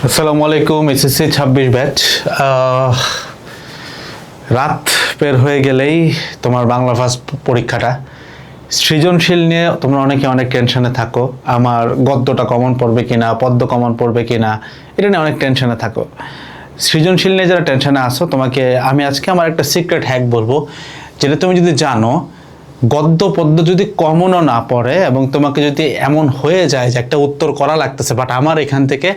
আসসালামু আলাইকুম। SSC 26 batch. রাত বের হয়ে গেলেই তোমার বাংলা ফার্স্ট পরীক্ষাটা। সৃজনশীল নিয়ে তোমরা অনেকে অনেক টেনশনে থাকো, আমার গদ্যটা কমন পড়বে কিনা, পদ্য কমন পড়বে কিনা, এটা নিয়ে অনেক টেনশনে থাকো। সৃজনশীল নিয়ে যারা টেনশনে আসো, তোমাকে আমি আজকে আমার একটা সিক্রেট হ্যাক বলবো, যেটা তুমি যদি জানো, গদ্য পদ্য যদি কমনও না পড়ে এবং তোমাকে যদি এমন হয়ে যায় যে একটা উত্তর করা লাগতেছে, বাট আমার এখান থেকে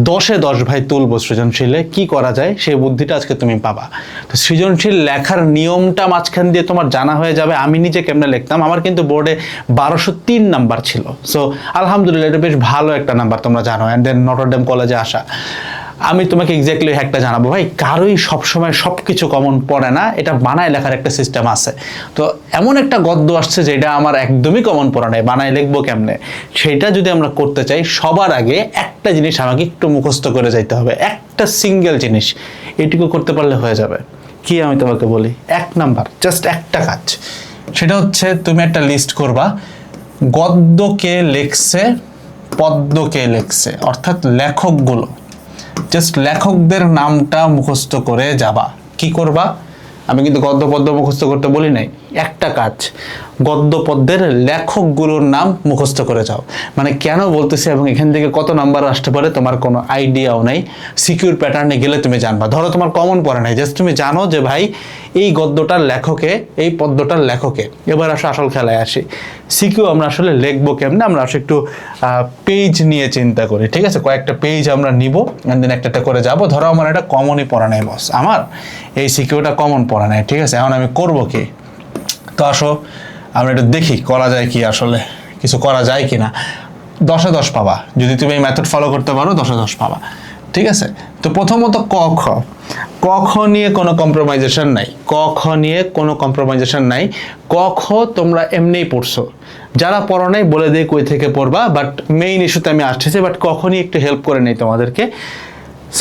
10-এ 10 ভাই তুলবো সৃজনশীলে, কি করা যায় সেই বুদ্ধিটা আজকে তুমি পাবা। তো সৃজনশীল লেখার নিয়মটা মাঝখান দিয়ে তোমার জানা হয়ে যাবে। আমি নিজে কেমনে লিখতাম, আমার কিন্তু বোর্ডে 1203 নাম্বার ছিল। সো আলহামদুলিল্লাহ, এটা বেশ ভালো একটা নাম্বার, তোমরা জানো। অ্যান্ড দেন নটরডেম কলেজে আসা। আমি তোমাকে এক্স্যাক্টলি হ্যাকটা জানাবো ভাই। কারোই সবসময় সব কিছু কমন পড়ে না, এটা বানায় লেখার একটা সিস্টেম আছে। তো এমন একটা গদ্য আসছে যেটা আমার একদমই কমন পড়া নাই, বানায় লিখবো কেমনে, সেটা যদি আমরা করতে চাই, সবার আগে একটা জিনিস আমাকে একটু মুখস্থ করে যাইতে হবে। একটা সিঙ্গেল জিনিস, এটুকু করতে পারলে হয়ে যাবে। কি আমি তোমাকে বলি, 1 নাম্বার, জাস্ট একটা কাজ। সেটা হচ্ছে তুমি একটা লিস্ট করবা, গদ্য কে লেখছে, পদ্য কে লেখছে, অর্থাৎ লেখকগুলো। জাস্ট লেখকদের নামটা মুখস্থ করে যাবা। কি করবা? আমি কিন্তু গদ্য পদ্য মুখস্থ করতে বলি নাই, একটা কাজ, গদ্য পদ্যের লেখকগুলোর নাম মুখস্থ করে যাও। মানে কেন বলতেছি এবং এখান থেকে কত নাম্বার আসতে পারে তোমার কোনো আইডিয়াও নেই। সিকিউর প্যাটার্নে গেলে তুমি জানবা। ধরো তোমার কমন পড়ে নাই, জাস্ট তুমি জানো যে ভাই এই গদ্যটার লেখকে, এই পদ্যটার লেখকে। এবার আসল খেলায় আসি। সিকিউ আমরা আসলে লিখবো কেমনে, আমরা আসলে একটু পেজ নিয়ে চিন্তা করি। ঠিক আছে, কয়েকটা পেজ আমরা নিব, অ্যান্ড দেন একটা করে যাবো। ধরো আমার এটা কমনই পড়া নাই বস, আমার এই সিকিউটা কমন পড়া নাই। ঠিক আছে, এখন আমি করবো কি? তো আসো আমরা একটু দেখি করা যায় কি, আসলে কিছু করা যায় কি না। 10-এ 10 পাবা যদি তুমি এই মেথড ফলো করতে পারো, 10-এ 10 পাবা। ঠিক আছে, তো প্রথমত ক খ। ক খ নিয়ে কোনো কম্প্রোমাইজেশন নাই, ক খ নিয়ে কোনো কম্প্রোমাইজেশন নাই। ক খ তোমরা এমনিই পড়ছো, যারা পড়ো নাই বলে দিয়ে কই থেকে পড়বা, বাট মেইন ইস্যুতে আমি আসতেছি। বাট কখনই একটু হেল্প করে নেই তোমাদেরকে।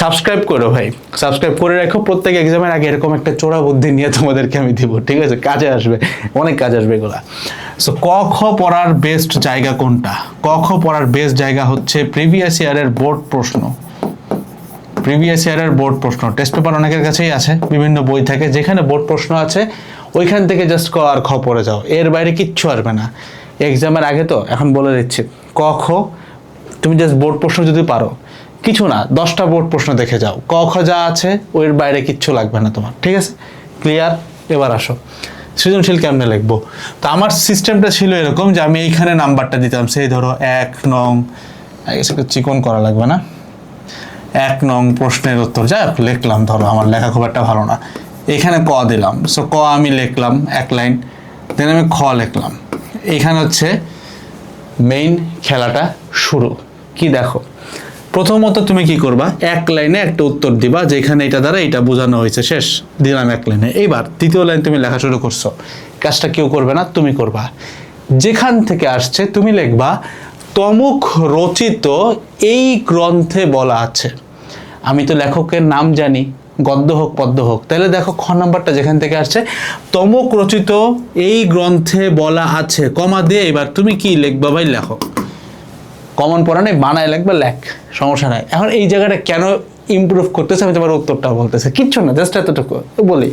সাবস্ক্রাইব করো ভাই, সাবস্ক্রাইব করে রাখো। প্রত্যেক এক্সামের আগে এরকম একটা চোরা বুদ্ধি নিয়ে তোমাদেরকে আমি দিব। ঠিক আছে, কাজে আসবে, অনেক কাজে আসবে এগুলা। সো ক খ পড়ার বেস্ট জায়গা কোনটা? ক খ পড়ার বেস্ট জায়গা হচ্ছে প্রিভিয়াস ইয়ারের বোর্ড প্রশ্ন। প্রিভিয়াস ইয়ারের বোর্ড প্রশ্ন টেস্ট পেপার অনেকের কাছেই আছে, বিভিন্ন বই থেকে যেখানে বোর্ড প্রশ্ন আছে ওইখান থেকে জাস্ট ক আর খ পড়ে যাও, এর বাইরে কিচ্ছু আসবে না। এক্সামের আগে তো এখন বলে দিচ্ছি, ক খ তুমি জাস্ট বোর্ড প্রশ্ন যদি পারো, কিছু না, 10টা বোর্ড প্রশ্ন দেখে যাও, ক খ যা আছে ওর বাইরে কিচ্ছু লাগবে না তোমার। ঠিক আছে, ক্লিয়ার? এবার আসো সৃজনশীল কেমনে লিখবো। তো আমার সিস্টেমটা ছিল এরকম যে আমি এইখানে নাম্বারটা দিতাম, সেই ধরো 1 নং, একটু চিকন করা লাগবে না, 1 নং প্রশ্নের উত্তর যা লিখলাম। ধরো আমার লেখা খুব একটা ভালো না, এখানে ক দিলাম। সো ক আমি লিখলাম 1 লাইন, দেন আমি খ লিখলাম। এইখানে হচ্ছে মেইন খেলাটা শুরু। কি দেখো, প্রথমত তুমি কি করবা, 1 লাইনে একটা উত্তর দিবা, যেখানে এটা দ্বারা এটা বোঝানো হয়েছে, শেষ, দিলাম 1 লাইনে। এইবার দ্বিতীয় লাইন তুমি লেখা শুরু করছো, কাজটা কেউ করবে না, তুমি করবা। যেখান থেকে আসছে তুমি লিখবা তমুক রচিত এই গ্রন্থে বলা আছে। আমি তো লেখকের নাম জানি, গদ্য হোক পদ্য হোক। তাহলে দেখো খ নাম্বারটা যেখান থেকে আসছে, তমুক রচিত এই গ্রন্থে বলা আছে, কমা দিয়ে এবার তুমি কি লিখবা ভাই, লেখো। কমন পড়া নেই, বানায় লিখবা, লেখ, সমস্যা নাই। এখন এই জায়গাটা কেন ইমপ্রুভ করতেছে আমি তোমার উত্তরটা বলতেছে, কিচ্ছু না, জাস্ট এতটুকু বলি।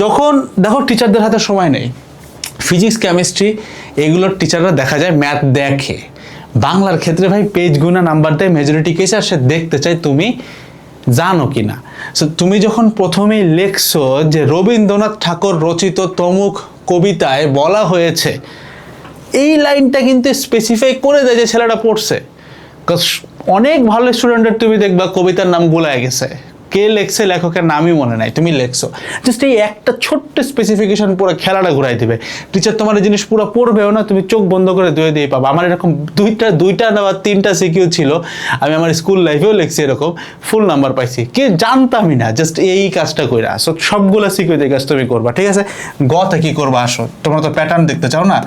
যখন দেখো টিচারদের হাতে সময় নেই, ফিজিক্স কেমিস্ট্রি এগুলোর টিচাররা দেখা যায় ম্যাথ দেখে। বাংলার ক্ষেত্রে ভাই পেজ গুনা নাম্বার দেয় মেজরিটি কেসে, আর সে দেখতে চায় তুমি জানো কি না। সো তুমি যখন প্রথমেই লেখছো যে রবীন্দ্রনাথ ঠাকুর রচিত তমুক কবিতায় বলা হয়েছে, এই লাইনটা কিন্তু স্পেসিফাই করে দেয় যে ছেলেটা পড়ছে। অনেক ভালো স্টুডেন্টের তুমি দেখবা কবিতার নাম গুলায় গেছে, কে লেখছে লেখকের নামই মনে নাই, তুমি লেখছো। জাস্ট এই একটা ছোট্ট স্পেসিফিকেশন পুরো খেলাটা ঘুরাই দিবে। টিচার তোমার এই জিনিস পুরো পড়বেও না, তুমি চোখ বন্ধ করে দিয়ে পাবা। আমার এরকম দুইটা না বা 3টা সিকিউ ছিল, আমি আমার স্কুল লাইফেও লিখছি, এরকম ফুল নাম্বার পাইছি, কে জানতামই না, জাস্ট এই কাজটা কইরা। সো সবগুলো সিকিউ দিয়ে কাজ তুমি করবা। ঠিক আছে, গতে কি করবা আসো, তোমরা তো প্যাটার্ন দেখতে চাও না।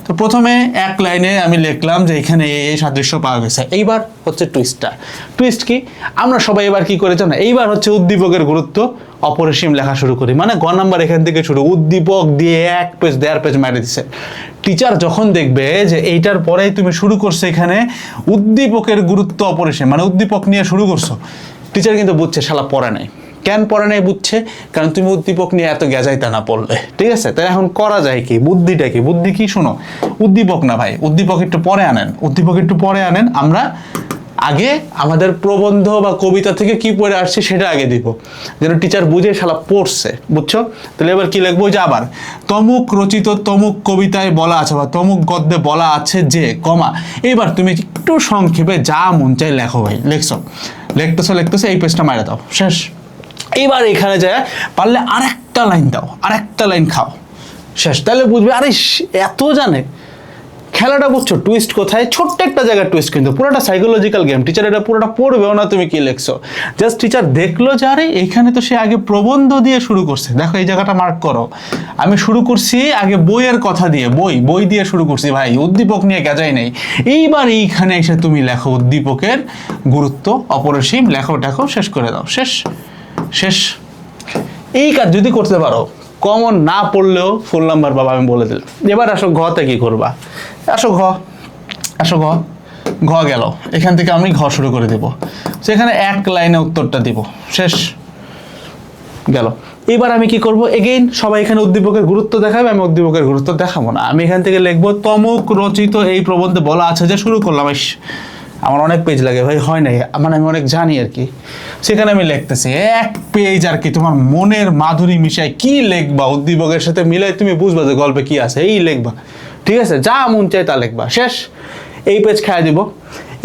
তো প্রথমে 1 লাইনে আমি লিখলাম যে এখানে এই সাদৃশ্য পাওয়া গেছে। এইবার হচ্ছে টুইস্টটা। টুইস্ট কি, আমরা সবাই এবার কি করে জানো, এইবার হচ্ছে উদ্দীপকের গুরুত্ব। অপরিসীম লেখা শুরু করি, মানে গ নাম্বার এখান থেকে শুরু, উদ্দীপক দিয়ে 1 পেজ 1.5 পেজ মারি দিছে। টিচার যখন দেখবে যে এইটার পরেই তুমি শুরু করছো এখানে উদ্দীপকের গুরুত্ব অপরিসীম, মানে উদ্দীপক নিয়ে শুরু করছো, টিচার কিন্তু বুঝছে শালা পড়ে নাই। কেন পড়ে নাই বুঝছে? কারণ তুমি উদ্দীপক নিয়ে এত গেজাইতা না পড়লে, ঠিক আছে? তাই এখন করা যায় কি, বুদ্ধিটা কি? বুদ্ধি কি শোনো, উদ্দীপক না ভাই, উদ্দীপক একটু পরে আনেন, উদ্দীপক একটু পরে আনেন। আমরা আগে আমাদের প্রবন্ধ বা কবিতা থেকে কি পড়ে আসছে সেটা আগে দিব, যেন টিচার বুঝে শালা পড়ছে, বুঝছো? তাহলে এবার কি লিখবো, যে আবার তমুক রচিত তমুক কবিতায় বলা আছে বা তমুক গদ্যে বলা আছে যে কমা, এবার তুমি একটু সংক্ষেপে যা মন চাই লেখো ভাই। লিখতেছো এই পেজটা মারা দাও, শেষ। এবার এখানে যায় পারলে আরেকটা লাইন দাও, আরেকটা লাইন খাও, শেষ। তাহলে বুঝবে আরে এত জানে। খেলাটা বুঝছো টুইস্ট কোথায়? ছোট্ট একটা জায়গায় টুইস্ট, কিন্তু পুরোটা সাইকোলজিক্যাল গেম। টিচার এটা পুরোটা পড়বেও না তুমি কি লিখছো, জাস্ট টিচার দেখলো যে আরে এখানে তো সে আগে প্রবন্ধ দিয়ে শুরু করছে, দেখো এই জায়গাটা মার্ক করো। আমি শুরু করছি আগে বইয়ের কথা দিয়ে, বই দিয়ে শুরু করছি ভাই, উদ্দীপক নিয়ে গেজাই নেই। এইবার এইখানে এসে তুমি লেখো উদ্দীপকের গুরুত্ব অপরিসীম, লেখো শেষ করে দাও, শেষ। এই কাজ যদি করতে পারো, কমন না পড়লেও ফুল নাম্বার পাবা, আমি বলে দিলাম। এবার আসো ঘতে কি করবা, আসো ঘ গেল, এখান থেকে আমি ঘ শুরু করে দেব, সেখানে এক লাইনে উত্তরটা দিব, শেষ গেল। এবার আমি কি করব, এগেইন সবাই এখানে উদ্দীপকের গুরুত্ব দেখাবে, আমি উদ্দীপকের গুরুত্ব দেখাবো না। আমি এখান থেকে লিখবো তমুক রচিত এই প্রবন্ধে বলা আছে যে, শুরু করলাম। আমার অনেক পেজ লাগে ভাই, হয় নাই, মানে আমি অনেক জানি আর কি। সেখানে আমি লিখতেছি 1 পেজ আর কি, তোমার মনের মাধুরী মিশায় কি লিখবা, উদ্দীপকের সাথে মিলাই তুমি বুঝবা যে গল্পে কি আছে, এই লিখবা, ঠিক আছে? যা মন চায় তা লিখবা, শেষ। এই পেজ খাইয়া দিব।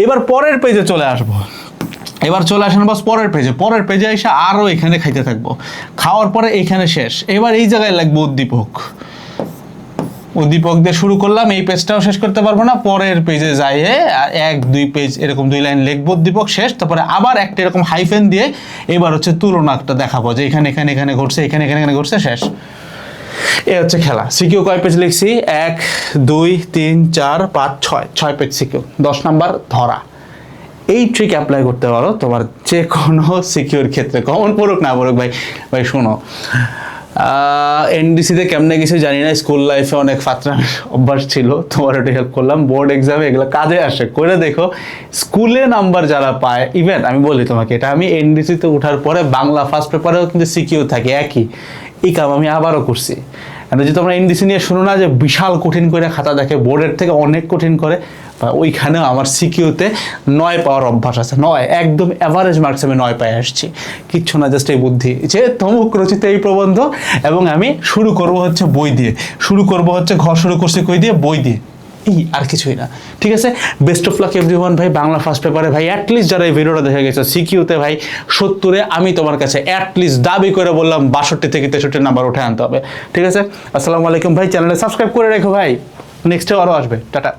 এবার পরের পেজে চলে আসবো, এবার চলে আসেন বাস পরের পেজে এসে আরও এখানে খাইতে থাকবো, খাওয়ার পরে এখানে শেষ। এবার এই জায়গায় লাগবো উদ্দীপক দিয়ে শুরু করলাম, এই পেজটাও শেষ করতে পারবো না, পরের পেজে যাই 1-2 পেজ এরকম 2 লাইন লিখবো, উদ্দীপক শেষ। তারপরে আবার একটা এরকম হাইফেন দিয়ে এবার হচ্ছে তুলনাটা দেখাবো, যে এখানে ঘটছে, এখানে ঘটছে, শেষ। এ হচ্ছে খেলা। সিকিউ কয় পেজ লিখছি? 1 2 3 4 5 6 পেজ সিকিউ, 10 নাম্বার ধরা। এই ট্রিক অ্যাপ্লাই করতে পারো তোমার যে কোনো সিকিউর ক্ষেত্রে, কমন পড়ুক না পড়ুক ভাই শোনো, এনডিসিতে কেমনে কিছু জানি না, স্কুল লাইফে অনেক ফাত্রামের অভ্যাস ছিল, তোমার একটু হেল্প করলাম। বোর্ড এক্সামে এগুলো কাজে আসে, করে দেখো। স্কুলে নাম্বার যারা পায়, ইভেন আমি বলি তোমাকে, এটা আমি এনডিসিতে ওঠার পরে বাংলা ফার্স্ট পেপারেও কিন্তু সিকিউ থাকে একই, এই কাম আমি আবারও করছি। যদি তোমরা এনডিসি নিয়ে শুনো না যে বিশাল কঠিন করে খাতা দেখে, বোর্ডের থেকে অনেক কঠিন করে, ওইখানেও আমার সিকিউতে 9 পাওয়ার অভ্যাস আছে, 9 একদম অ্যাভারেজ মার্কস আমি 9 পাই আসছি, কিচ্ছু না, জাস্ট এই বুদ্ধি যে তমুক রচিত এই প্রবন্ধ, এবং আমি শুরু করব হচ্ছে বই দিয়ে, ঘর শুরু করছি কই দিয়ে, বই দিয়ে, আর কিছুই না, ঠিক আছে? বেস্ট অফ লাক এভরিওয়ান ভাই, বাংলা ফার্স্ট পেপারে ভাই, অ্যাটলিস্ট যারা এই ভিডিওটা দেখে গেছো সিকিউতে ভাই 70-এ, আমি তোমার কাছে অ্যাটলিস্ট দাবি করে বললাম 62 থেকে 63 নাম্বার উঠে আনতে হবে, ঠিক আছে? আসসালামু আলাইকুম ভাই, চ্যানেলে সাবস্ক্রাইব করে রেখো ভাই, নেক্সটে আরও আসবে, টাটা।